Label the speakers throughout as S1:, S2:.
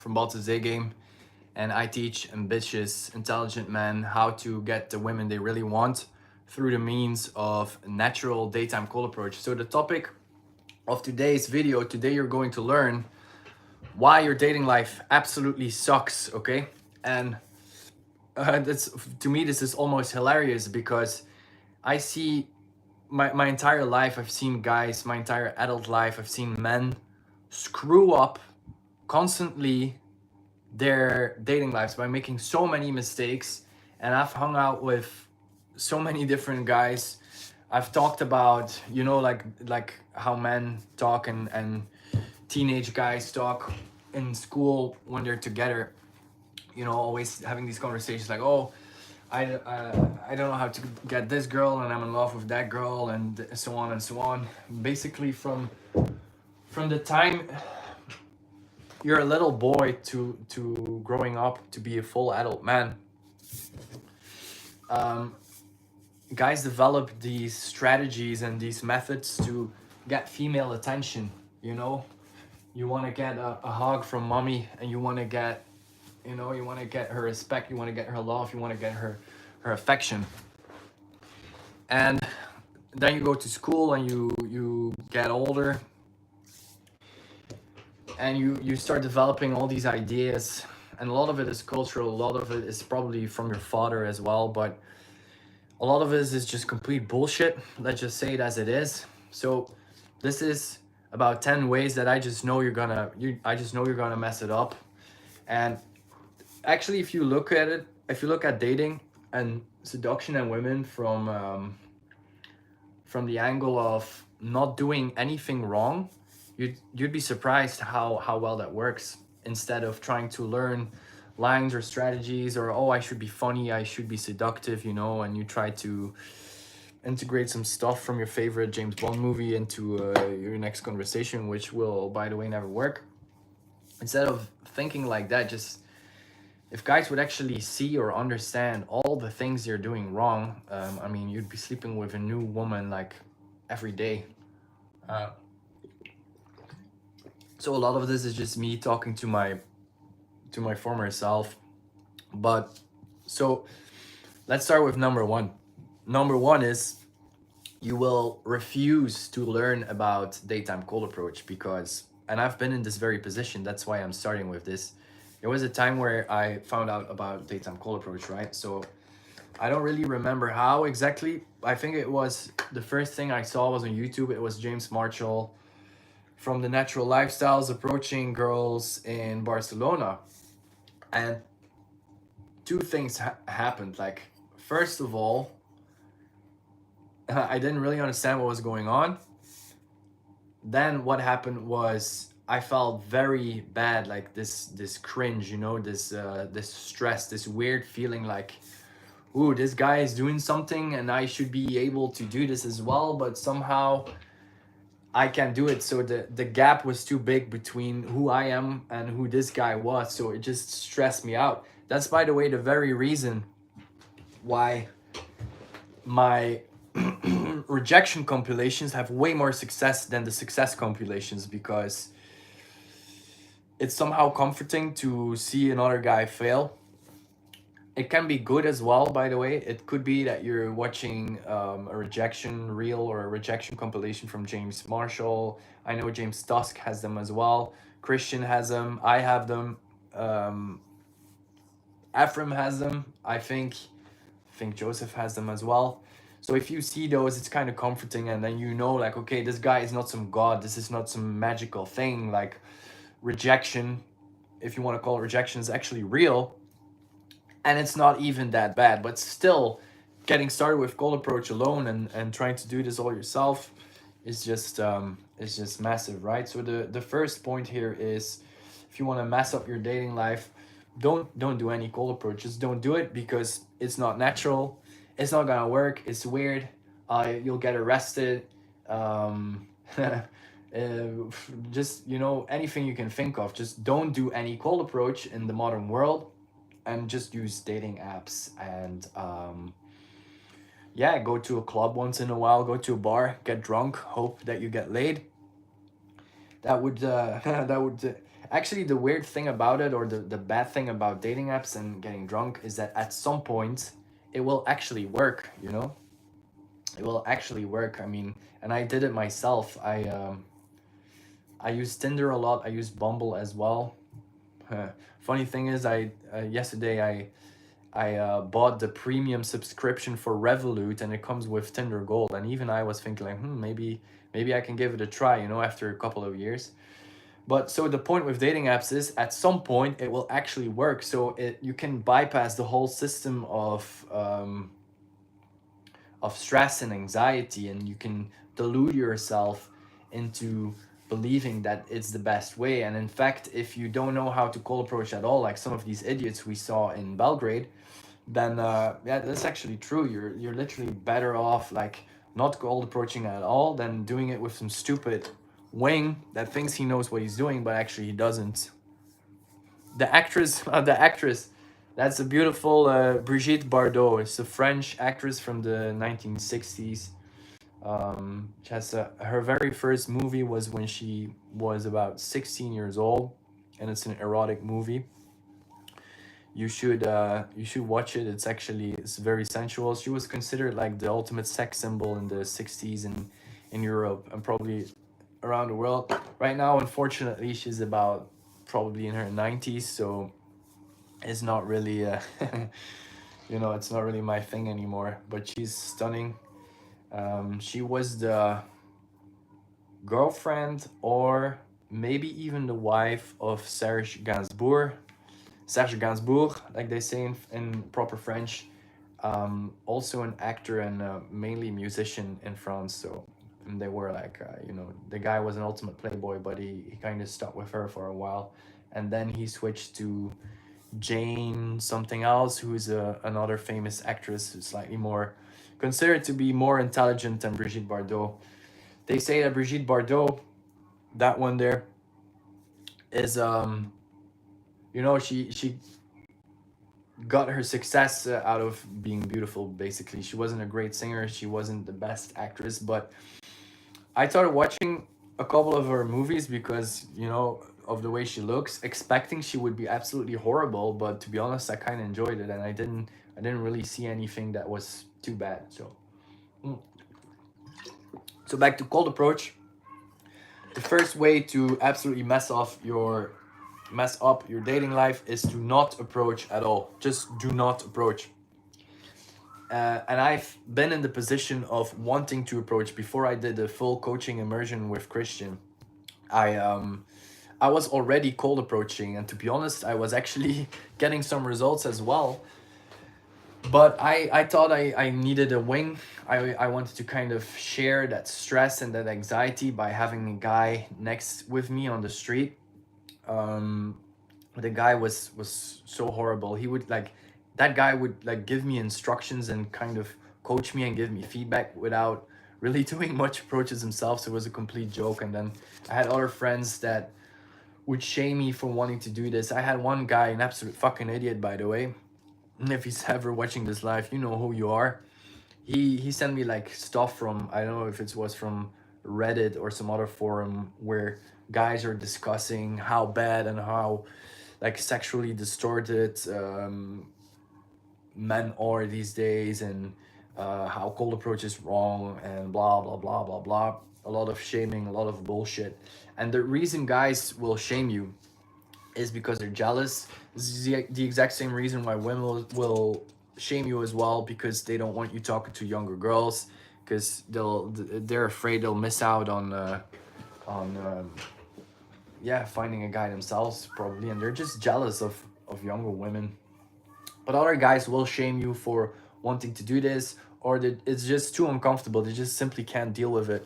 S1: from Baltus Day Game, and I teach ambitious, intelligent men how to get the women they really want through the means of natural daytime cold approach. So the topic of today's video, today you're going to learn why your dating life absolutely sucks, okay? And that's, to me, this is almost hilarious because I see my entire life, I've seen guys, my entire adult life, I've seen men screw up constantly their dating lives by making so many mistakes. And I've hung out with so many different guys. I've talked about, like how men talk and teenage guys talk in school when they're together, always having these conversations like, oh, I don't know how to get this girl and I'm in love with that girl, and so on and so on. Basically from the time you're a little boy to growing up to be a full adult man, um, guys develop these strategies and these methods to get female attention. You want to get a hug from mommy, and you want to get her respect, you want to get her love, you want to get her affection. And then you go to school and you get older, and you start developing all these ideas, and a lot of it is cultural, a lot of it is probably from your father as well, but a lot of it is just complete bullshit. Let's just say it as it is. So this is about 10 ways that I just know you're gonna mess it up. And actually, if you look at dating and seduction and women from the angle of not doing anything wrong, you'd be surprised how well that works. Instead of trying to learn lines or strategies, or oh, I should be funny, I should be seductive, and you try to integrate some stuff from your favorite James Bond movie into your next conversation, which will, by the way, never work. Instead of thinking like that, just if guys would actually see or understand all the things you're doing wrong, you'd be sleeping with a new woman like every day. So a lot of this is just me talking to my former self. But so let's start with number one. Number one is you will refuse to learn about daytime cold approach because, and I've been in this very position, that's why I'm starting with this. There was a time where I found out about daytime cold approach, right? So I don't really remember how exactly. I think it was the first thing I saw was on YouTube. It was James Marshall from the Natural Lifestyles approaching girls in Barcelona. And two things happened. Like, first of all, I didn't really understand what was going on. Then what happened was I felt very bad, like this cringe, this stress, this weird feeling like, ooh, this guy is doing something and I should be able to do this as well, but somehow I can't do it. So the gap was too big between who I am and who this guy was. So it just stressed me out. That's, by the way, the very reason why my rejection compilations have way more success than the success compilations, because it's somehow comforting to see another guy fail. It can be good as well, by the way. It could be that you're watching a rejection reel or a rejection compilation from James Marshall. I know James Tusk has them as well. Christian has them. I have them. Ephraim has them. I think Joseph has them as well. So if you see those, it's kind of comforting, and then like, okay, this guy is not some god. This is not some magical thing. Like, rejection, if you want to call it rejection, is actually real. And it's not even that bad. But still, getting started with cold approach alone and trying to do this all yourself is just massive, right? So the first point here is, if you want to mess up your dating life, don't do any cold approach. Just don't do it, because it's not natural. It's not gonna work. It's weird. You'll get arrested. Just anything you can think of. Just don't do any cold approach in the modern world, and just use dating apps. And go to a club once in a while. Go to a bar, get drunk, hope that you get laid. That would Actually, the weird thing about it, or the bad thing about dating apps and getting drunk, is that at some point it will actually work, you know? It will actually work. I mean, and I did it myself. I use Tinder a lot. I use Bumble as well. Funny thing is, I yesterday I bought the premium subscription for Revolut, and it comes with Tinder Gold. And even I was thinking like, maybe I can give it a try, you know, after a couple of years. But so the point with dating apps is, at some point it will actually work. So you can bypass the whole system of stress and anxiety, and you can delude yourself into believing that it's the best way. And in fact, if you don't know how to cold approach at all, like some of these idiots we saw in Belgrade, then yeah, that's actually true. You're literally better off like not cold approaching at all than doing it with some stupid wing that thinks he knows what he's doing, but actually he doesn't. The actress, that's a beautiful Brigitte Bardot. It's a French actress from the 1960s. She has her very first movie was when she was about 16 years old, and it's an erotic movie. You should watch it. It's very sensual. She was considered like the ultimate sex symbol in the 60s in Europe, and probably around the world. Right now, unfortunately, she's about probably in her 90s, so it's not really it's not really my thing anymore. But she's stunning. She was the girlfriend, or maybe even the wife, of Serge Gainsbourg, like they say in proper French. Also an actor and mainly musician in France. So, and they were like, the guy was an ultimate playboy, but he kind of stuck with her for a while. And then he switched to Jane something else, who's another famous actress who's slightly more considered to be more intelligent than Brigitte Bardot. They say that Brigitte Bardot, that one there, is she got her success out of being beautiful. Basically, she wasn't a great singer, she wasn't the best actress, but I started watching a couple of her movies because of the way she looks, expecting she would be absolutely horrible. But to be honest, I kind of enjoyed it, and I didn't really see anything that was too bad. So back to cold approach. The first way to absolutely mess up your dating life is to not approach at all. Just do not approach. And I've been in the position of wanting to approach before I did the full coaching immersion with Christian. I was already cold approaching, and to be honest, I was actually getting some results as well. But I thought I needed a wing. I wanted to kind of share that stress and that anxiety by having a guy next with me on the street. The guy was so horrible. He would like that guy would like give me instructions and kind of coach me and give me feedback without really doing much approaches himself. So it was a complete joke. And then I had other friends that would shame me for wanting to do this. I had one guy, an absolute fucking idiot, by the way. And if he's ever watching this live, you know who you are. He sent me like stuff from, I don't know if it was from Reddit or some other forum, where guys are discussing how bad and how like sexually distorted men are these days, and how cold approach is wrong, and blah blah blah blah blah. A lot of shaming, a lot of bullshit. And the reason guys will shame you is because they're jealous. This is the exact same reason why women will shame you as well, because they don't want you talking to younger girls, because they're afraid they'll miss out on finding a guy themselves probably, and they're just jealous of younger women. But other guys will shame you for wanting to do this, or that it's just too uncomfortable. They just simply can't deal with it.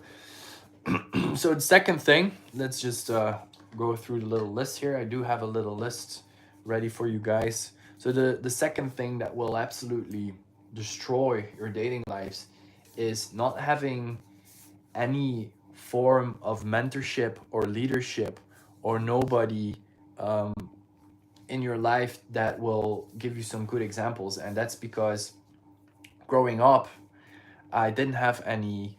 S1: So the second thing, let's just go through the little list here. I do have a little list ready for you guys. So the second thing that will absolutely destroy your dating lives is not having any form of mentorship or leadership, or nobody in your life that will give you some good examples. And that's because growing up, I didn't have any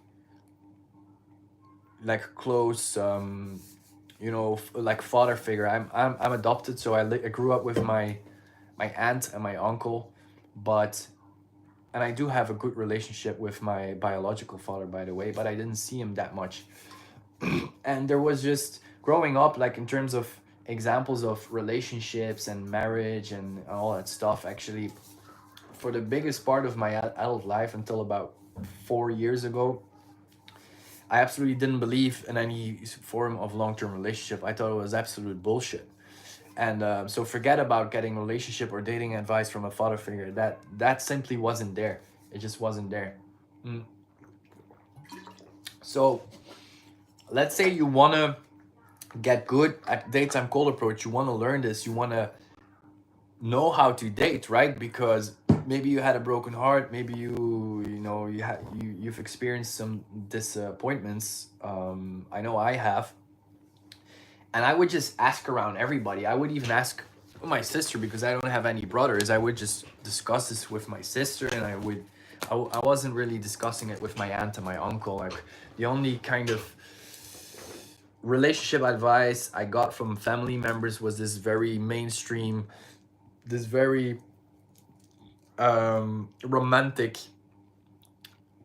S1: like close you know, like father figure. I'm adopted, so I grew up with my aunt and my uncle, but and I do have a good relationship with my biological father, by the way, but I didn't see him that much. And there was just growing up, like in terms of examples of relationships and marriage and all that stuff. Actually, for the biggest part of my adult life until about 4 years ago, I absolutely didn't believe in any form of long-term relationship. I thought it was absolute bullshit. And so forget about getting relationship or dating advice from a father figure. That simply wasn't there. It just wasn't there. Mm. So let's say you wanna get good at daytime cold approach. You wanna learn this. You wanna know how to date, right? Because maybe you had a broken heart. Maybe you know you've experienced some disappointments. I know I have, and I would just ask around everybody. I would even ask my sister because I don't have any brothers. I would just discuss this with my sister, and I wasn't really discussing it with my aunt and my uncle. Like the only kind of relationship advice I got from family members was this very mainstream, this very romantic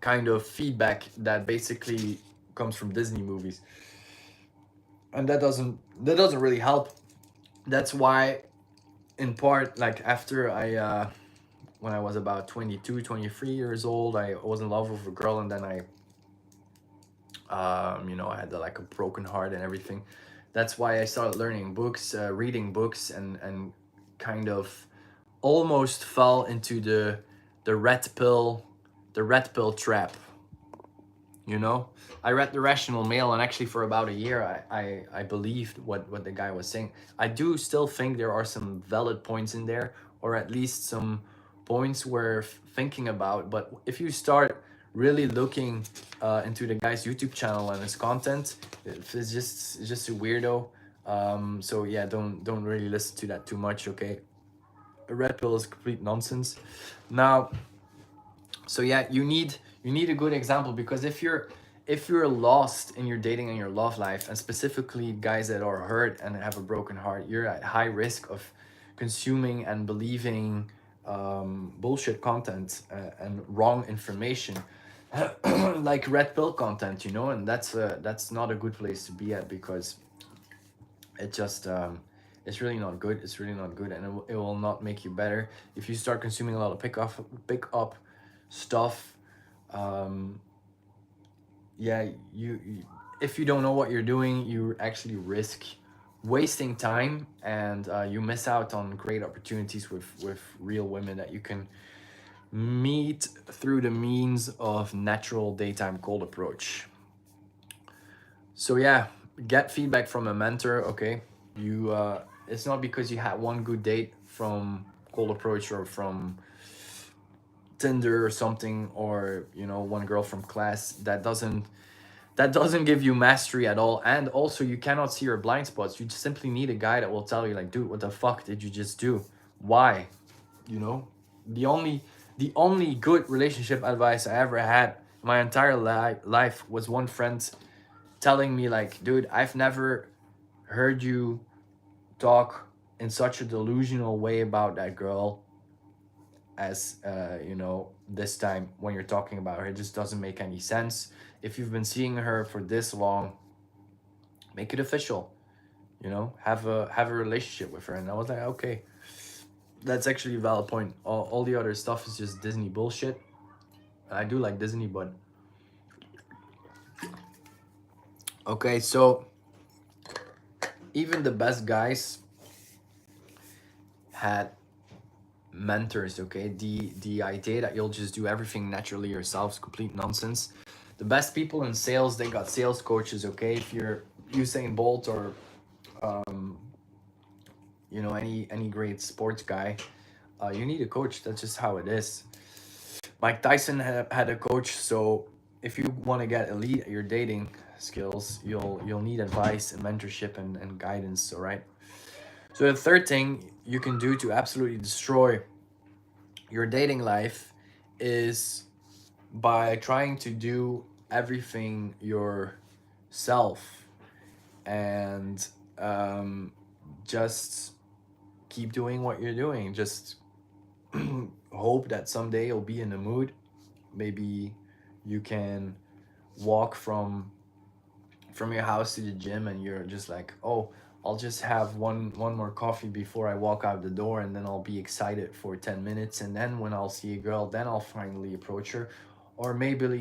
S1: kind of feedback that basically comes from Disney movies, and that doesn't really help. That's why in part, like after I when I was about 22, 23 years old, I was in love with a girl, and then you know, I had like a broken heart and everything. That's why I started learning books, reading books, and kind of almost fell into the red pill the red pill trap. You know, I read The Rational Male, and actually for about a year I believed what the guy was saying. I do still think there are some valid points in there, or at least some points worth thinking about. But if you start really looking into the guy's YouTube channel and his content, it's just a weirdo. So yeah, don't really listen to that too much, okay? A red pill is complete nonsense. Now, so yeah, you need a good example, because if you're lost in your dating and your love life, and specifically guys that are hurt and have a broken heart, you're at high risk of consuming and believing bullshit content and wrong information, like red pill content, you know. And that's not a good place to be at, because it just it's really not good. It's really not good, and it will not make you better if you start consuming a lot of pick up stuff. um yeah, if you don't know what you're doing, you actually risk wasting time, and you miss out on great opportunities with real women that you can meet through the means of natural daytime cold approach. So yeah, get feedback from a mentor. Okay, you it's not because you had one good date from cold approach or from Tinder or something, or you know, one girl from class, that doesn't give you mastery at all. And also, you cannot see your blind spots. You just simply need a guy that will tell you, like, dude, what the fuck did you just do? Why? You know, the only good relationship advice I ever had my entire life was one friend telling me, like, dude, I've never heard you talk in such a delusional way about that girl as you know, this time when you're talking about her. It just doesn't make any sense. If you've been seeing her for this long, make it official. You know, have a relationship with her. And I was like, okay, that's actually a valid point. All the other stuff is just Disney bullshit. I do like Disney, but okay. So even the best guys had mentors. Okay, the idea that you'll just do everything naturally yourself is complete nonsense. The best people in sales, they got sales coaches. Okay, if you're Usain Bolt or you know, any great sports guy, you need a coach. That's just how it is. Mike Tyson had a coach. So if you want to get elite at your dating skills, you'll need advice and mentorship and guidance. All right. So the third thing you can do to absolutely destroy your dating life is by trying to do everything yourself. and um, just keep doing what you're doing. Just hope that someday you'll be in the mood. Maybe you can walk from your house to the gym and you're just like, oh, I'll just have one more coffee before I walk out the door, and then I'll be excited for 10 minutes, and then when I'll see a girl, then I'll finally approach her. Or maybe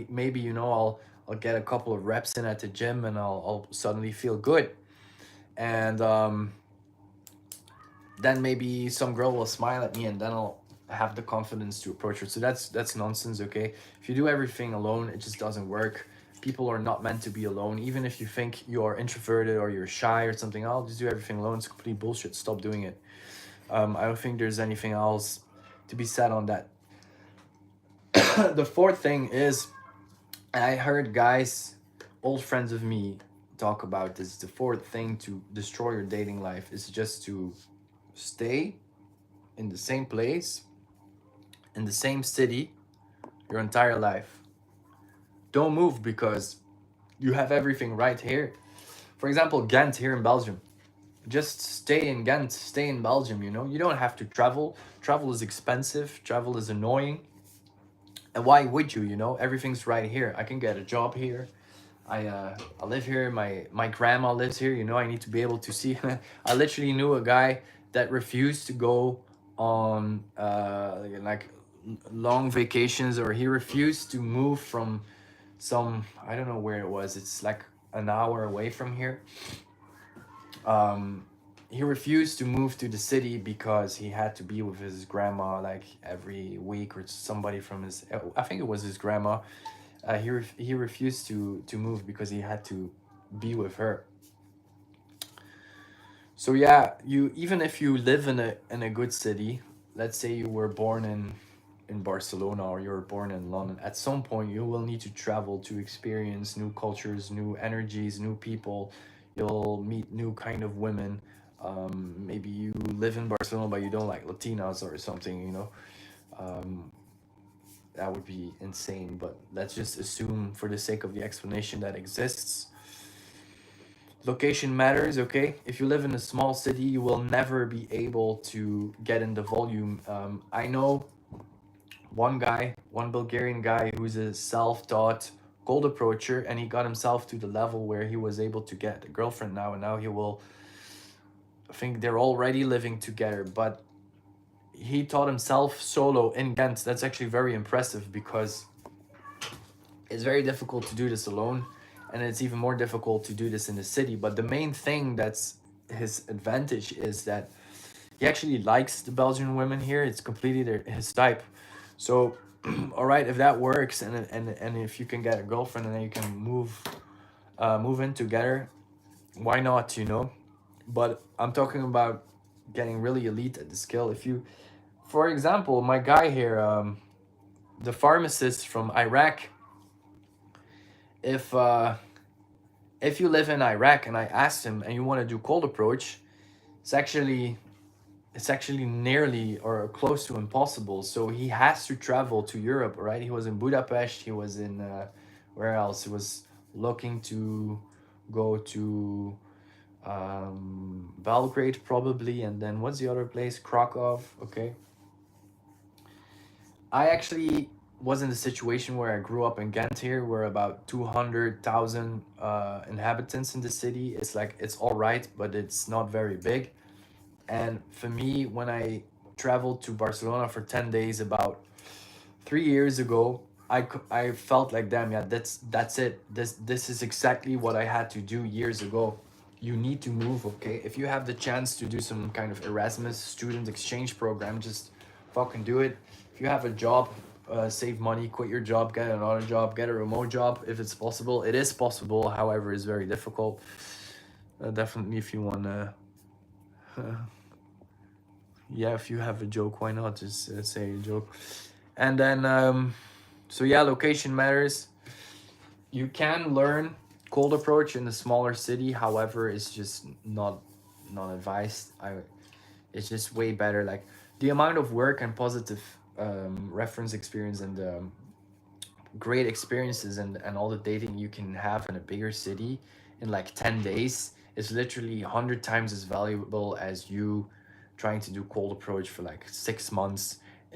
S1: I'll get a couple of reps in at the gym, and I'll suddenly feel good. And then maybe some girl will smile at me, and then I'll have the confidence to approach her. So that's nonsense, okay? If you do everything alone, it just doesn't work. People are not meant to be alone. Even if you think you're introverted or you're shy or something, I'll just do everything alone. It's complete bullshit. Stop doing it. I don't think there's anything else to be said on that. The fourth thing is, and I heard guys, old friends of me, talk about this. The fourth thing to destroy your dating life is just to stay in the same place, in the same city, your entire life. Don't move because you have everything right here. For example, Ghent here in Belgium. Just stay in Ghent, stay in Belgium, you know? You don't have to travel. Travel is expensive, travel is annoying. And why would you, you know? Everything's right here. I can get a job here. I live here. My grandma lives here. You know, I need to be able to see. I literally knew a guy that refused to go on like long vacations, or he refused to move from some, I don't know where it was. It's like an hour away from here. Um, he refused to move to the city because he had to be with his grandma like every week, or somebody from his. I think it was his grandma. He refused to move because he had to be with her. So yeah, you, even if you live in a good city, let's say you were born in Barcelona or you were born in London, at some point you will need to travel to experience new cultures, new energies, new people. You'll meet new kind of women. Maybe you live in Barcelona but you don't like Latinas or something, you know. Um, that would be insane, but let's just assume for the sake of the explanation that exists. Location matters, okay? If you live in a small city, you will never be able to get in the volume. I know one Bulgarian guy who's a self-taught cold approacher, and he got himself to the level where he was able to get a girlfriend now, and now he will. I think they're already living together, but he taught himself solo in Ghent. That's actually very impressive because it's very difficult to do this alone, and it's even more difficult to do this in the city. But the main thing that's his advantage is that he actually likes the Belgian women here. It's completely his type. So, all right, if that works, and if you can get a girlfriend and then you can move in together, why not? You know. But I'm talking about getting really elite at the skill. If you, for example, my guy here, the pharmacist from Iraq, if if you live in Iraq and I asked him and you want to do cold approach, it's actually it's actually nearly or close to impossible. So he has to travel to Europe, right? He was in Budapest. He was in where else? He was looking to go to Belgrade probably, and then what's the other place? Krakow. Okay. I actually was in the situation where I grew up in Ghent here. We're about 200,000 inhabitants in the city. It's like, it's all right, but it's not very big. And for me, when I traveled to Barcelona for 10 days about 3 years ago, I felt like, damn, yeah, that's it. This is exactly what I had to do years ago. You need to move, okay? If you have the chance to do some kind of Erasmus student exchange program, just fucking do it. If you have a job, save money, quit your job, get another job, get a remote job if it's possible. It is possible, however, it's very difficult. Definitely, if you want to, yeah, if you have a joke, why not just say a joke? And then, so yeah, location matters. You can learn cold approach in a smaller city, however, it's just not advised. It's just way better. Like the amount of work and positive reference experience and great experiences and all the dating you can have in a bigger city in like 10 days is literally 100 times as valuable as you trying to do cold approach for like 6 months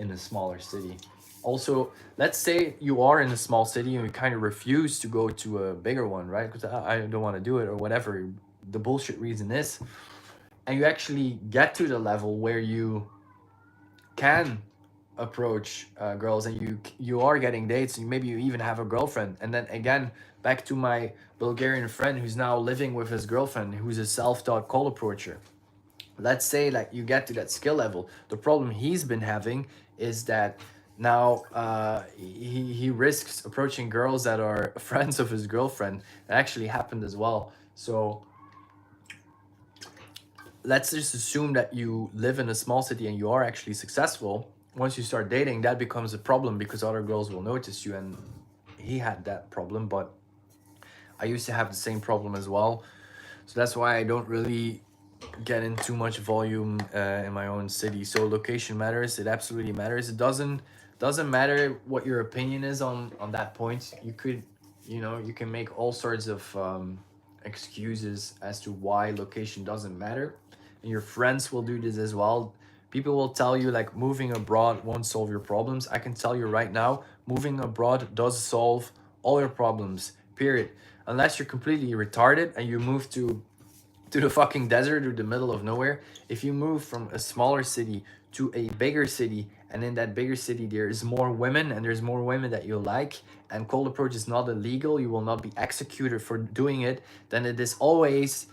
S1: in a smaller city. Also, let's say you are in a small city and you kind of refuse to go to a bigger one, right? Because I don't want to do it or whatever the bullshit reason is. And you actually get to the level where you can approach girls and you are getting dates and maybe you even have a girlfriend. And then again, back to my Bulgarian friend who's now living with his girlfriend, who's a self-taught cold approacher. Let's say like you get to that skill level. The problem he's been having is that now he risks approaching girls that are friends of his girlfriend. That actually happened as well. So let's just assume that you live in a small city and you are actually successful. Once you start dating, that becomes a problem because other girls will notice you, and he had that problem, but I used to have the same problem as well. So that's why I don't really get in too much volume in my own city. So location matters. It absolutely matters. It doesn't matter what your opinion is on that point. You could, you can make all sorts of excuses as to why location doesn't matter, and your friends will do this as well. People will tell you like moving abroad won't solve your problems. I can tell you right now, moving abroad does solve all your problems, period. Unless you're completely retarded and you move to the fucking desert or the middle of nowhere. If you move from a smaller city to a bigger city, and in that bigger city there is more women and there's more women that you like, and cold approach is not illegal, you will not be executed for doing it, then it is always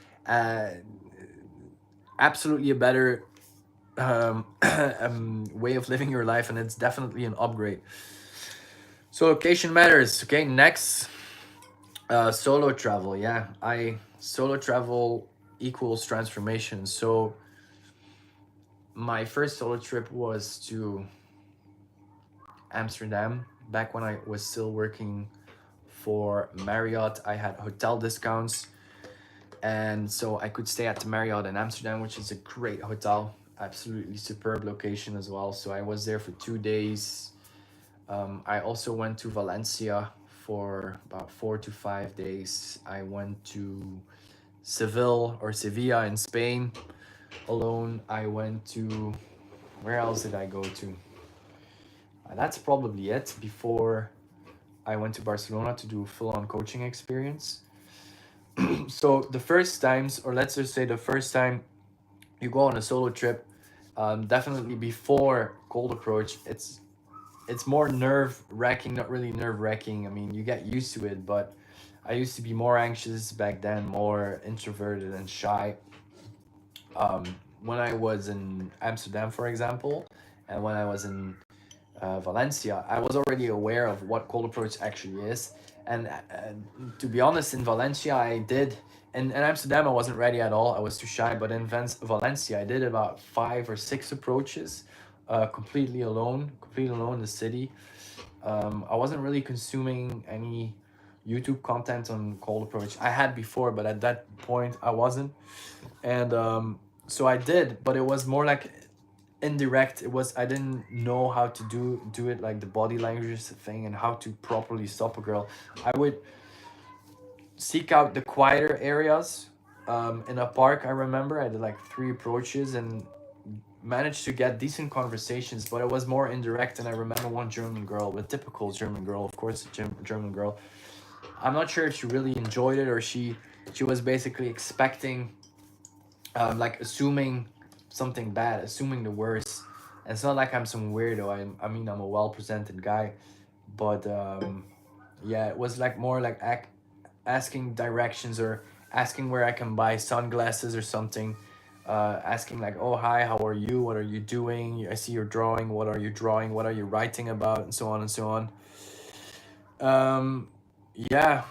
S1: absolutely a better way of living your life, and it's definitely an upgrade. So location matters. Okay, next, solo travel. Yeah, I solo travel equals transformation. So my first solo trip was to Amsterdam. Back when I was still working for Marriott, I had hotel discounts, and so I could stay at the Marriott in Amsterdam, which is a great hotel, absolutely superb location as well. So I was there for 2 days. I also went to Valencia for about 4 to 5 days. I went to Seville or Sevilla in Spain alone. I went to, where else did I go to? That's probably it before I went to Barcelona to do a full-on coaching experience. So the first times, or let's just say the first time you go on a solo trip, definitely before cold approach, it's more nerve-wracking, not really nerve-wracking. I mean, you get used to it, but I used to be more anxious back then, more introverted and shy. When I was in Amsterdam, for example, and when I was in Valencia, I was already aware of what cold approach actually is. And to be honest, in Valencia, I did. In Amsterdam, I wasn't ready at all. I was too shy. But in Valencia, I did about 5 or 6 approaches, completely alone in the city. I wasn't really consuming any YouTube content on cold approach. I had before, but at that point, I wasn't. And so I did, but it was more like indirect. It was, I didn't know how to do it, like the body language thing and how to properly stop a girl. I would seek out the quieter areas in a park. I remember I did like 3 approaches and managed to get decent conversations, but it was more indirect. And I remember one German girl, a typical German girl, of course, a German girl. I'm not sure if she really enjoyed it or she was basically expecting, like assuming something bad, assuming the worst. And it's not like I'm some weirdo. I mean, I'm a well presented guy, but yeah, it was like more like asking directions or asking where I can buy sunglasses or something. Asking like, oh hi, how are you? What are you doing? I see you're drawing. What are you drawing? What are you writing about? And so on and so on. Yeah.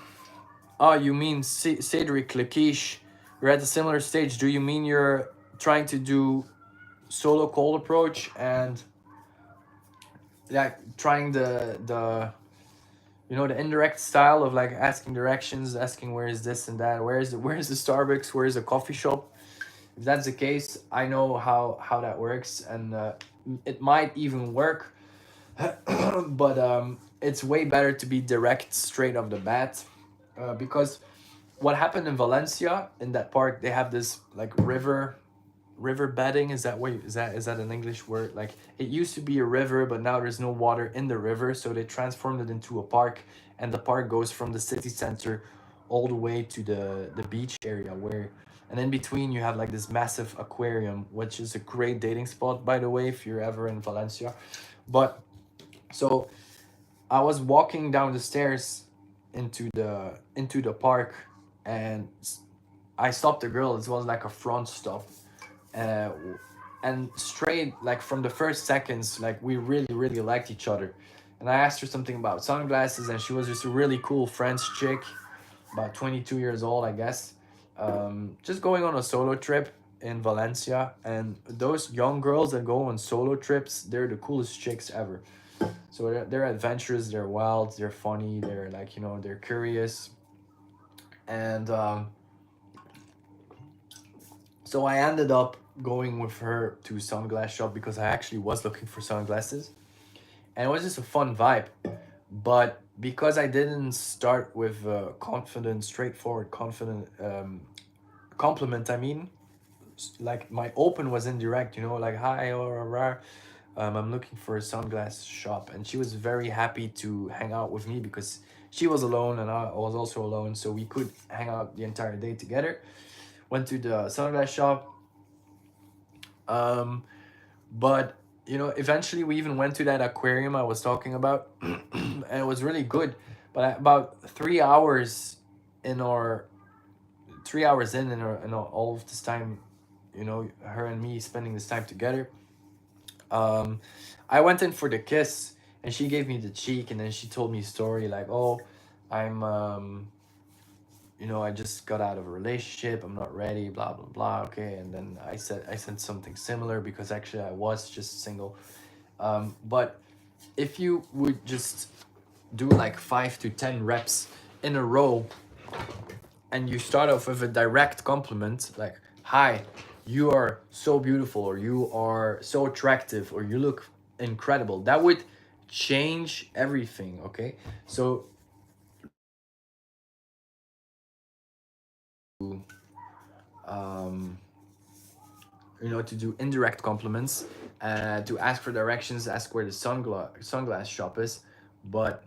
S1: Oh, you mean Cedric Lakish? You're at a similar stage. Do you mean you're trying to do solo cold approach and like trying the the indirect style of like asking directions, asking where is this and that, where's the Starbucks, where's the coffee shop? If that's the case, I know how that works, and it might even work. But it's way better to be direct straight off the bat, because what happened in Valencia in that park, they have this like river bedding. Is that way, is that an English word? Like, it used to be a river, but now there's no water in the river, so they transformed it into a park, and the park goes from the city center all the way to the beach area, where, and in between you have like this massive aquarium, which is a great dating spot, by the way, if you're ever in Valencia. But so I was walking down the stairs into the park, and I stopped the girl. It was like a front stop, uh, and straight like from the first seconds, like we really liked each other. And I asked her something about sunglasses, and she was just a really cool French chick, about 22 years old, I guess, just going on a solo trip in Valencia. And those young girls that go on solo trips, they're the coolest chicks ever. So they're adventurous, they're wild, they're funny, they're like, you know, they're curious. And so I ended up going with her to a sunglass shop because I actually was looking for sunglasses. And it was just a fun vibe. But because I didn't start with a confident, straightforward, confident compliment, I mean, like my open was indirect, you know, like, hi, or I'm looking for a sunglass shop. And she was very happy to hang out with me because she was alone and I was also alone. So we could hang out the entire day together. Went to the sunglass shop. Um, but you know, eventually we even went to that aquarium I was talking about, and it was really good. But about 3 hours in our 3 hours in all of this time, you know, her and me spending this time together, um, I went in for the kiss, and she gave me the cheek, and then she told me a story like, oh, I'm you know, I just got out of a relationship, I'm not ready, blah blah blah. Okay. And then I said something similar because actually I was just single. But if you would just do like 5 to 10 reps in a row, and you start off with a direct compliment like, hi, you are so beautiful, or you are so attractive, or you look incredible, that would change everything. Okay. So um you know, to do indirect compliments, to ask for directions, ask where the sunglass shop is. But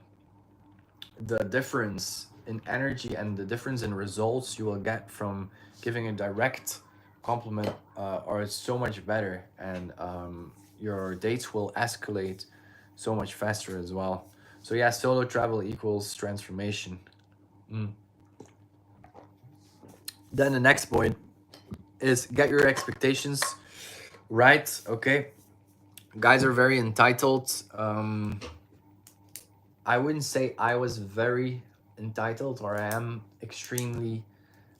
S1: the difference in energy and the difference in results you will get from giving a direct compliment are so much better, and your dates will escalate so much faster as well. So yeah, solo travel equals transformation. Mm. Then the next point is get your expectations right. Okay, guys are very entitled. I wouldn't say I was very entitled, or I am extremely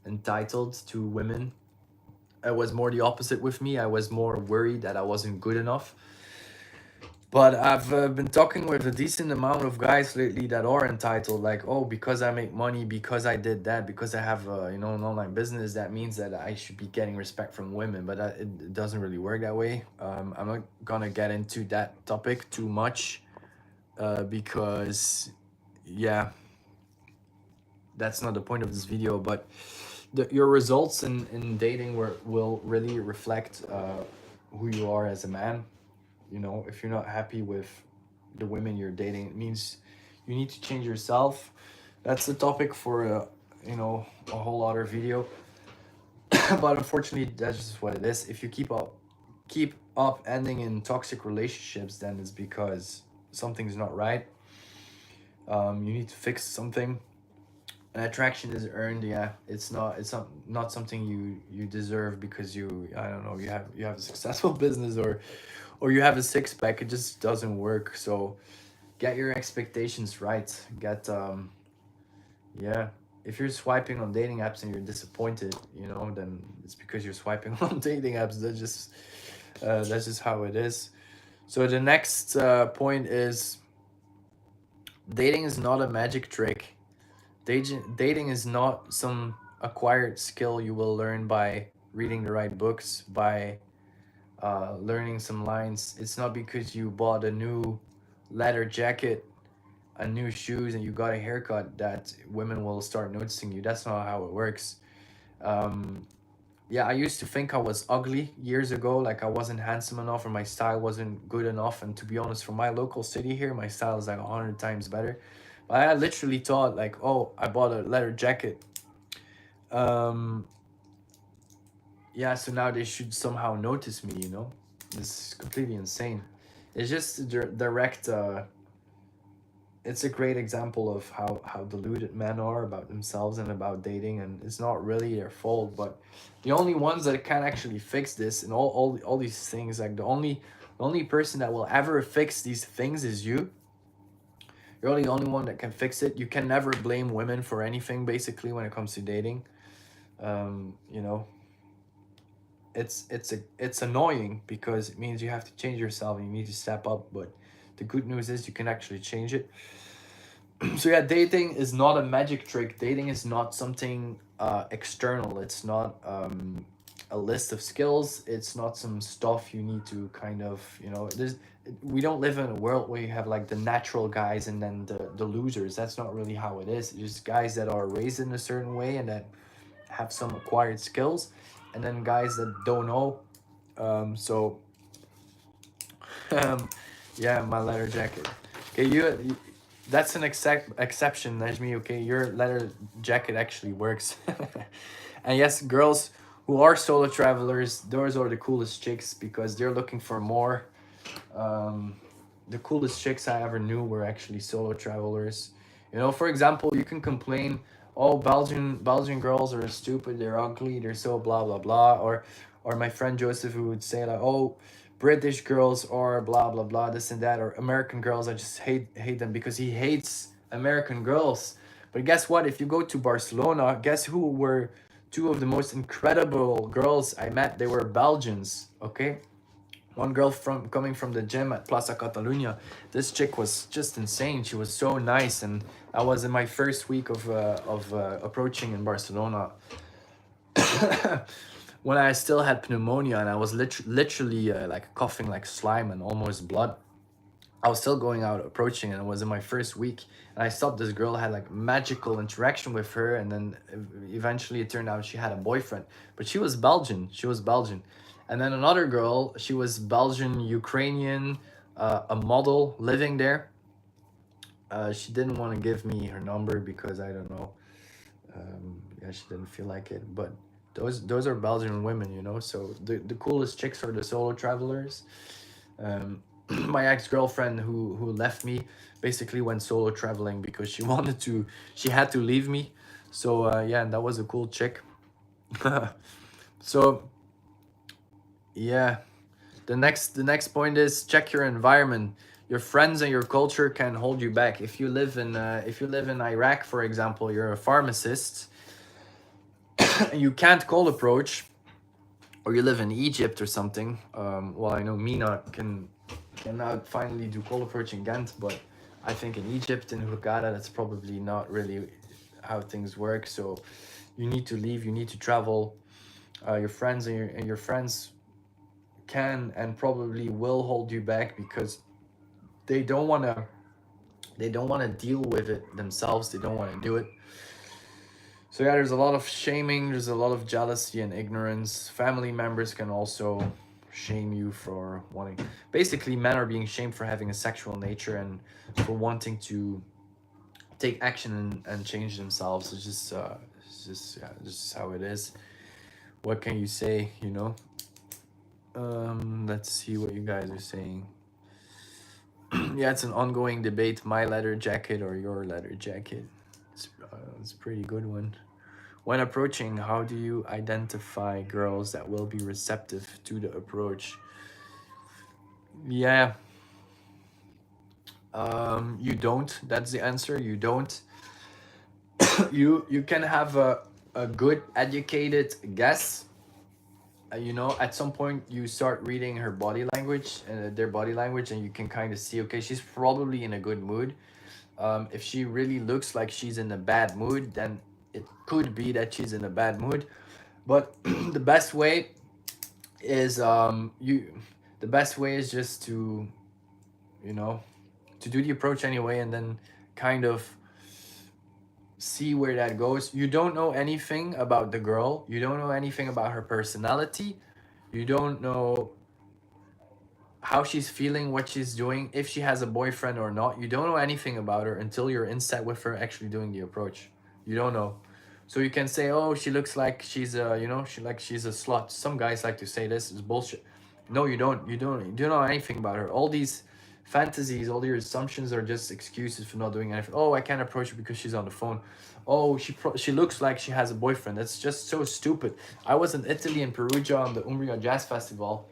S1: entitled to women. It was more the opposite with me. I was more worried that I wasn't good enough. But I've been talking with a decent amount of guys lately that are entitled, like, oh, because I make money, because I did that, because I have you know, an online business, that means that I should be getting respect from women. But it doesn't really work that way. I'm not gonna get into that topic too much, because yeah, that's not the point of this video. But your results in dating will really reflect who you are as a man. You know, if you're not happy with the women you're dating, it means you need to change yourself. That's the topic for you know, a whole other video. But unfortunately, that's just what it is. If you keep up ending in toxic relationships, then it's because something's not right. You need to fix something. An attraction is earned. Yeah, it's not something you deserve because you, I don't know, you have a successful business, or you have a six-pack. It just doesn't work. So get your expectations right. Get yeah, if you're swiping on dating apps and you're disappointed, you know, then it's because you're swiping on dating apps. That's just how it is. So the next point is, dating is not a magic trick. Dating is not some acquired skill you will learn by reading the right books, by learning some lines. It's not because you bought a new leather jacket a new shoes and you got a haircut that women will start noticing you. That's not how it works. um yeah, I used to think I was ugly years ago, like I wasn't handsome enough or my style wasn't good enough. And to be honest, for my local city here, my style is like 100 times better. But I literally thought like, oh, I bought a leather jacket. um yeah, so now they should somehow notice me, you know? This is completely insane. It's just a direct it's a great example of how deluded men are about themselves and about dating, and it's not really their fault. But the only ones that can actually fix this and all these things, like the only person that will ever fix these things is you. You're the only one that can fix it. You can never blame women for anything basically when it comes to dating. You know, it's annoying because it means you have to change yourself and you need to step up. But the good news is you can actually change it. So yeah, dating is not a magic trick. Dating is not something external. It's not a list of skills. It's not some stuff you need to kind of, there's we don't live in a world where you have like the natural guys and then the losers. That's not really how it is. It's just guys that are raised in a certain way and that have some acquired skills, and then guys that don't know. So um, yeah, my leather jacket. Okay, that's an exception, Najmi. Okay, your leather jacket actually works. And yes, girls who are solo travelers, those are the coolest chicks because they're looking for more. Um, the coolest chicks I ever knew were actually solo travelers. For example, you can complain, oh, Belgian girls are stupid, they're ugly, they're so blah blah blah, or my friend Joseph who would say like, oh, British girls are blah blah blah, this and that, or American girls, I just hate them because he hates American girls. But guess what? If you go to Barcelona, guess who were two of the most incredible girls I met? They were Belgians. Okay, one girl from coming from the gym at Plaza Catalunya. This chick was just insane. She was so nice, and I was in my first week of approaching in Barcelona. When I still had pneumonia and I was literally like coughing like slime and almost blood. I was still going out approaching, and it was in my first week. And I stopped this girl, had like magical interaction with her, and then eventually it turned out she had a boyfriend. But she was Belgian. She was Belgian. And then another girl, she was Belgian, Ukrainian, a model living there. She didn't want to give me her number because I don't know. Yeah, she didn't feel like it. But those are Belgian women, So the coolest chicks are the solo travelers. My ex-girlfriend who left me basically went solo traveling because she had to leave me. So yeah, that was a cool chick. So yeah, the next point is check your environment. Your friends and your culture can hold you back. If you live in Iraq, for example, you're a pharmacist and you can't cold approach, or you live in Egypt or something. Well, I know Mina can now finally do cold approach in Ghent, but I think in Egypt, in Hurghada, that's probably not really how things work. So you need to leave, you need to travel. Your friends and your friends can and probably will hold you back because they don't want to deal with it themselves. They don't want to do it. So yeah, there's a lot of shaming, there's a lot of jealousy and ignorance. Family members can also shame you for wanting. Basically, men are being shamed for having a sexual nature and for wanting to take action and change themselves. Yeah, this is how it is. What can you say? Let's see what you guys are saying. Yeah, it's an ongoing debate, my leather jacket or your leather jacket. It's a pretty good one. When approaching, how do you identify girls that will be receptive to the approach? Yeah, you don't. That's the answer. You don't. You can have a good educated guess. At some point you start reading her body language and their body language, and you can kind of see, okay, she's probably in a good mood. If she really looks like she's in a bad mood, then it could be that she's in a bad mood. But the best way is just to you know to do the approach anyway, and then kind of see where that goes. You don't know anything about the girl, you don't know anything about her personality, you don't know how she's feeling, what she's doing, if she has a boyfriend or not. You don't know anything about her until you're inside with her actually doing the approach. You don't know. So you can say, oh, she looks like she's a, you know, she's a slut. Some guys like to say this is bullshit. No, you don't. You don't know anything about her. All these fantasies, all your assumptions are just excuses for not doing anything. Oh, I can't approach her because she's on the phone. Oh, she looks like she has a boyfriend. That's just so stupid. I was in Italy in Perugia on the Umbria Jazz Festival,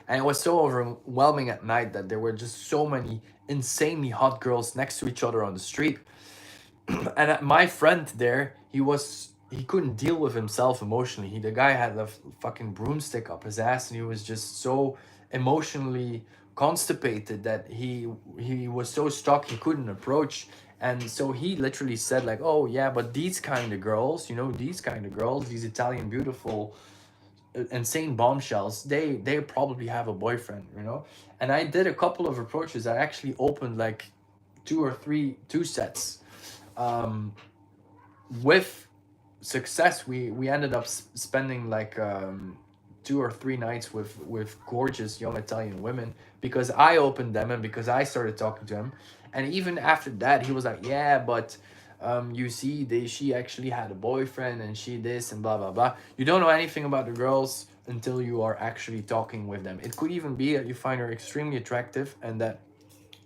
S1: and it was so overwhelming at night that there were just so many insanely hot girls next to each other on the street. And my friend there, he couldn't deal with himself emotionally. The guy had a fucking broomstick up his ass, and he was just so emotionally constipated that he was so stuck he couldn't approach. And so he literally said like, oh yeah, but these kind of girls, you know, these kind of girls, these Italian beautiful insane bombshells, they probably have a boyfriend, you know. And I did a couple of approaches. I actually opened like two sets, um with success. We ended up spending like 2 or 3 nights with gorgeous young Italian women, because I opened them and because I started talking to him. And even after that, he was like, yeah, but you see, she actually had a boyfriend and she this and blah blah blah. You don't know anything about the girls until you are actually talking with them. It could even be that you find her extremely attractive, and that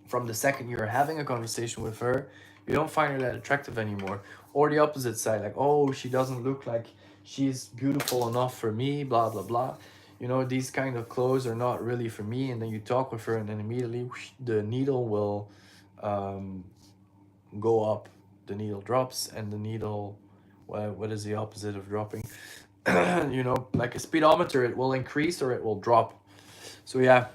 S1: from the second you're having a conversation with her, you don't find her that attractive anymore. Or the opposite side, like, oh, she doesn't look like she's beautiful enough for me, blah blah blah. You know, these kind of clothes are not really for me. And then you talk with her, and then immediately whoosh, the needle will um, go up, the needle drops, and the needle, what is the opposite of dropping? You know, like a speedometer, it will increase or it will drop. So yeah,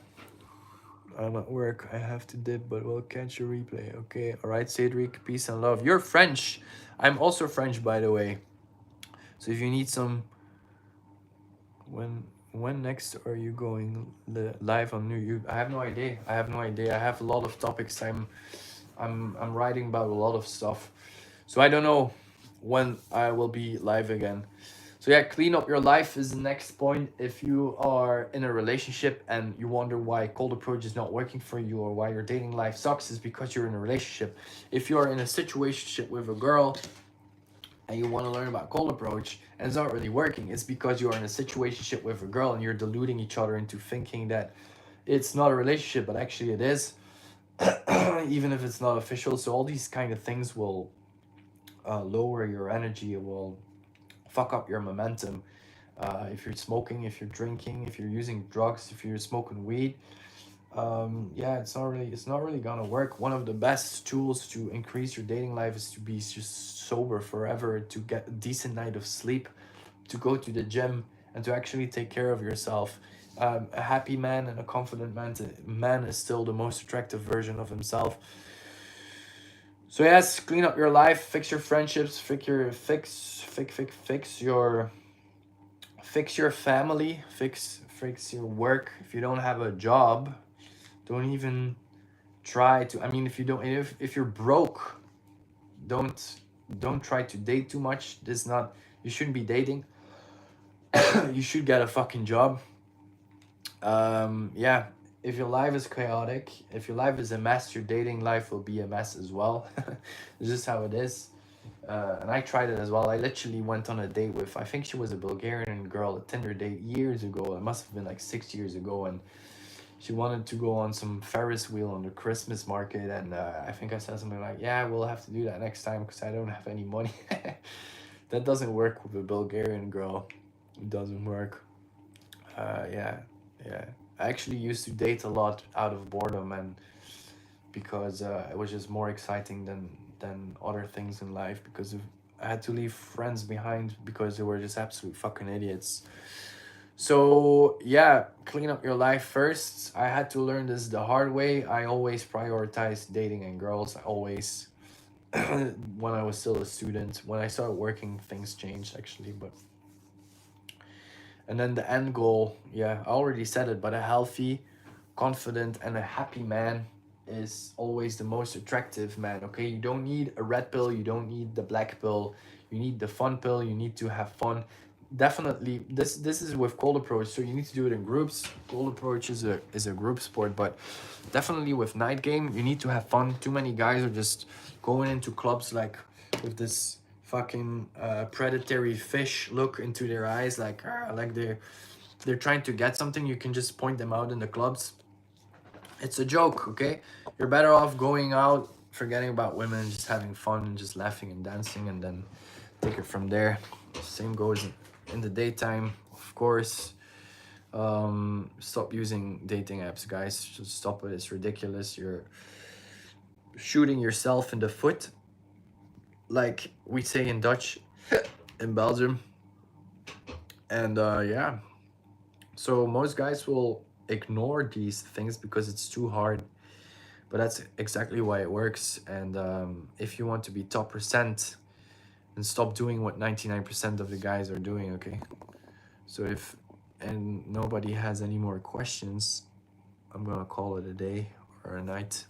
S1: I'm at work. I have to dip, but we'll catch a replay. Okay. All right, Cedric. Peace and love. You're French. I'm also French, by the way. So if you need some, when when next are you going live on New You? I have no idea. I have no idea. I have a lot of topics. I'm writing about a lot of stuff. So I don't know when I will be live again. So yeah, clean up your life is the next point. If you are in a relationship and you wonder why cold approach is not working for you, or why your dating life sucks, is because you're in a relationship. If you're in a situationship with a girl and you want to learn about cold approach and it's not really working, it's because you're in a situationship with a girl and you're deluding each other into thinking that it's not a relationship, but actually it is, even if it's not official. So all these kind of things will lower your energy. It will fuck up your momentum. If you're smoking, if you're drinking, if you're using drugs, if you're smoking weed, yeah, it's not really gonna work. One of the best tools to increase your dating life is to be just sober forever, to get a decent night of sleep, to go to the gym, and to actually take care of yourself. A happy man and a confident man is still the most attractive version of himself. So yes, clean up your life, fix your friendships, fix your family, fix your work. If you don't have a job, don't even try to. I mean, if you don't, if you're broke, don't try to date too much. This not, you shouldn't be dating. You should get a fucking job. Yeah, if your life is chaotic, if your life is a mess, your dating life will be a mess as well. It's just how it is. And I tried it as well. I literally went on a date with, I think she was a Bulgarian girl, a Tinder date years ago. It must have been like 6 years ago. And she wanted to go on some Ferris wheel on the Christmas market. And I think I said something like, yeah, we'll have to do that next time because I don't have any money. That doesn't work with a Bulgarian girl. It doesn't work. Yeah. I actually used to date a lot out of boredom, and because it was just more exciting than other things in life, because I had to leave friends behind because they were just absolute fucking idiots. So yeah, clean up your life first. I had to learn this the hard way. I always prioritized dating and girls. I always, when I was still a student. When I started working, things changed actually, but. And then the end goal, yeah, I already said it, but a healthy, confident, and a happy man is always the most attractive, man. Okay, you don't need a red pill, you don't need the black pill, you need the fun pill. You need to have fun. Definitely, this is with cold approach, so you need to do it in groups. Cold approach is a group sport, but definitely with night game, you need to have fun. Too many guys are just going into clubs like with this fucking predatory fish look into their eyes, like like they're trying to get something. You can just point them out in the clubs. It's a joke, okay? You're better off going out, forgetting about women, just having fun and just laughing and dancing, and then take it from there. Same goes in the daytime, of course. Stop using dating apps, guys. Just stop it. It's ridiculous. You're shooting yourself in the foot, like we say in Dutch, in Belgium. And yeah, so most guys will ignore these things because it's too hard, but that's exactly why it works. And if you want to be top percent, then stop doing what 99% of the guys are doing, okay? So if and nobody has any more questions, I'm gonna call it a day or a night.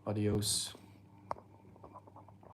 S1: Adios.